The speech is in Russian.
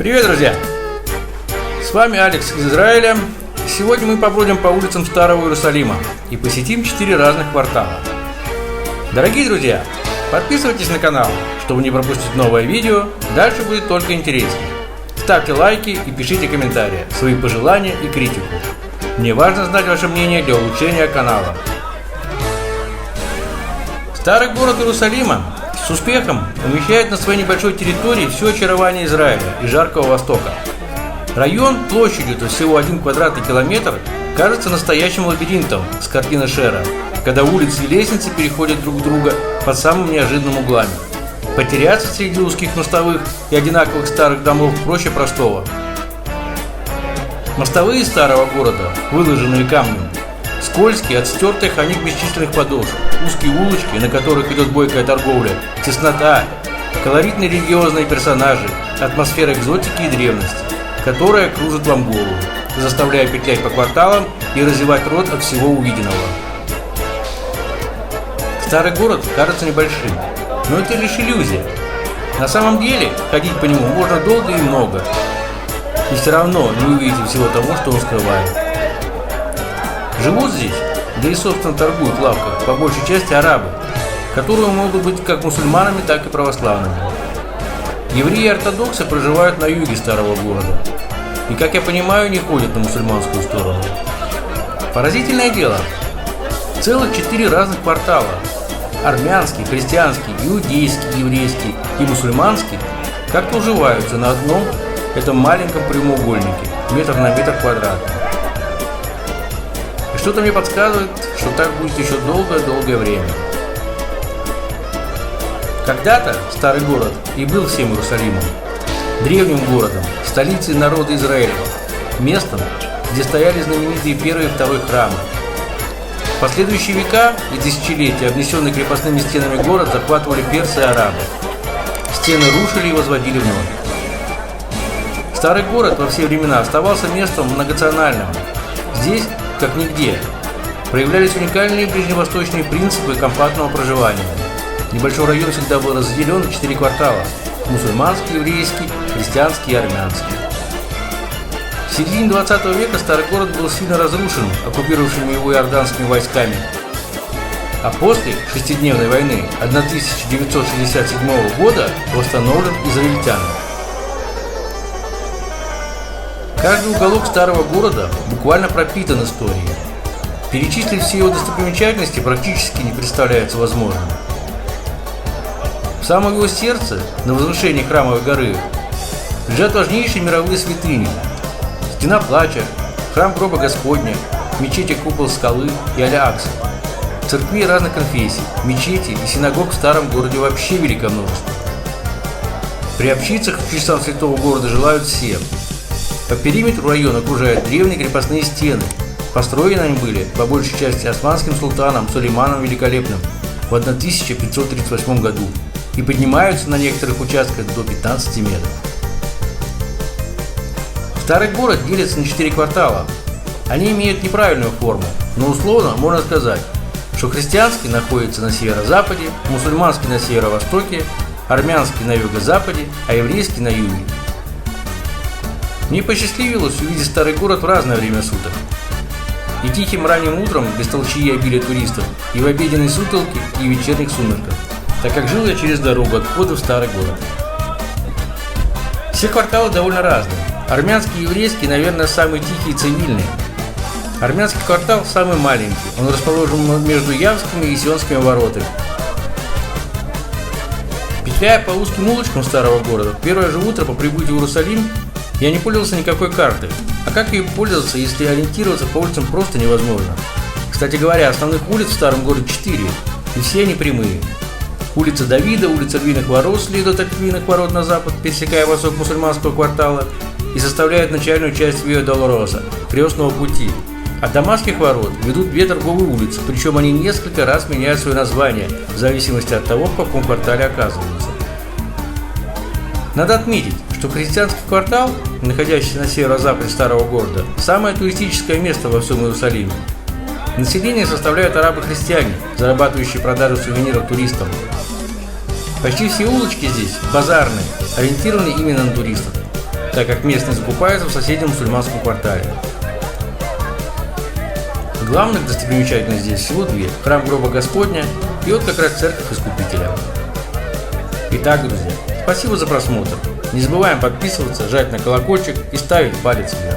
Привет, друзья! С вами Алекс из Израиля. Сегодня мы побродим по улицам Старого Иерусалима и посетим 4 разных квартала. Дорогие друзья, подписывайтесь на канал, чтобы не пропустить новое видео, дальше будет только интереснее. Ставьте лайки и пишите комментарии, свои пожелания и критику. Мне важно знать ваше мнение для улучшения канала. Старый город Иерусалима с успехом умещает на своей небольшой территории все очарование Израиля и Жаркого Востока. Район площадью всего 1 квадратный километр кажется настоящим лабиринтом с картины Шера, когда улицы и лестницы переходят друг друга под самым неожиданным углами. Потеряться среди узких мостовых и одинаковых старых домов проще простого. Мостовые старого города, выложенные камнем, скользкие от стертых о них бесчисленных подошв, узкие улочки, на которых идет бойкая торговля, теснота, колоритные религиозные персонажи, атмосфера экзотики и древности, которая кружит вам голову, заставляя петлять по кварталам и разевать рот от всего увиденного. Старый город кажется небольшим, но это лишь иллюзия. На самом деле, ходить по нему можно долго и много, и все равно не увидите всего того, что он скрывает. Живут здесь, да и собственно торгуют в лавках, по большей части арабы, которые могут быть как мусульманами, так и православными. Евреи и ортодоксы проживают на юге старого города и, как я понимаю, не ходят на мусульманскую сторону. Поразительное дело, целых 4 разных квартала – армянский, христианский, иудейский, еврейский и мусульманский – как-то уживаются на одном этом маленьком прямоугольнике, метр на метр квадратный. И что-то мне подсказывает, что так будет еще долгое-долгое время. Когда-то старый город и был всем Иерусалимом, древним городом, столицей народа Израиля, местом, где стояли знаменитые первые и второй храмы. В последующие века и тысячелетия обнесенный крепостными стенами город захватывали персы и арабы. Стены рушили и возводили вновь. Старый город во все времена оставался местом многонациональным. Здесь, как нигде, проявлялись уникальные ближневосточные принципы компактного проживания. Небольшой район всегда был разделен на 4 квартала – мусульманский, еврейский, христианский и армянский. В середине 20 века старый город был сильно разрушен оккупировавшими его иорданскими войсками, а после шестидневной войны 1967 года восстановлен израильтянами. Каждый уголок старого города буквально пропитан историей. Перечислить все его достопримечательности практически не представляется возможным. В самом его сердце, на возвышении Храмовой горы, лежат важнейшие мировые святыни: Стена Плача, Храм Гроба Господня, мечети Купол Скалы и Аль-Акса. Церквей разных конфессий, мечетей и синагог в старом городе вообще великое множество. Приобщиться к чудесам святого города желают все. По периметру района окружают древние крепостные стены. Построены они были, по большей части, османским султаном Сулейманом Великолепным в 1538 году и поднимаются на некоторых участках до 15 метров. Старый город делится на 4 квартала. Они имеют неправильную форму, но условно можно сказать, что христианский находится на северо-западе, мусульманский на северо-востоке, армянский на юго-западе, а еврейский на юге. Мне посчастливилось увидеть старый город в разное время суток. И тихим ранним утром, без толчии и обилия туристов, и в обеденной сутолке, и в вечерних сумерках, так как жил я через дорогу от входа в старый город. Все кварталы довольно разные. Армянский и еврейский, наверное, самые тихие и цивильные. Армянский квартал самый маленький, он расположен между Явскими и Сионскими воротами. Петляя по узким улочкам старого города, в первое же утро по прибытию в Иерусалим я не пользовался никакой картой. А как ей пользоваться, если ориентироваться по улицам просто невозможно? Кстати говоря, основных улиц в старом городе 4, и все они прямые. Улица Давида, улица Львиных ворот следует от Львиных ворот на запад, пересекая восток мусульманского квартала, и составляет начальную часть Виа-Долороса, крестного пути. От Дамасских ворот ведут 2 торговые улицы, причем они несколько раз меняют свое название, в зависимости от того, в каком квартале оказываются. Надо отметить, что христианский квартал, находящийся на северо-западе старого города, самое туристическое место во всем Иерусалиме. Население составляют арабы-христиане, зарабатывающие продажу сувениров туристам. Почти все улочки здесь базарные, ориентированы именно на туристов. так как местные закупаются в соседнем мусульманском квартале. Главных достопримечательностей здесь всего две – храм Гроба Господня и вот как раз церковь Искупителя. Итак, друзья, спасибо за просмотр. Не забываем подписываться, жать на колокольчик и ставить палец вверх.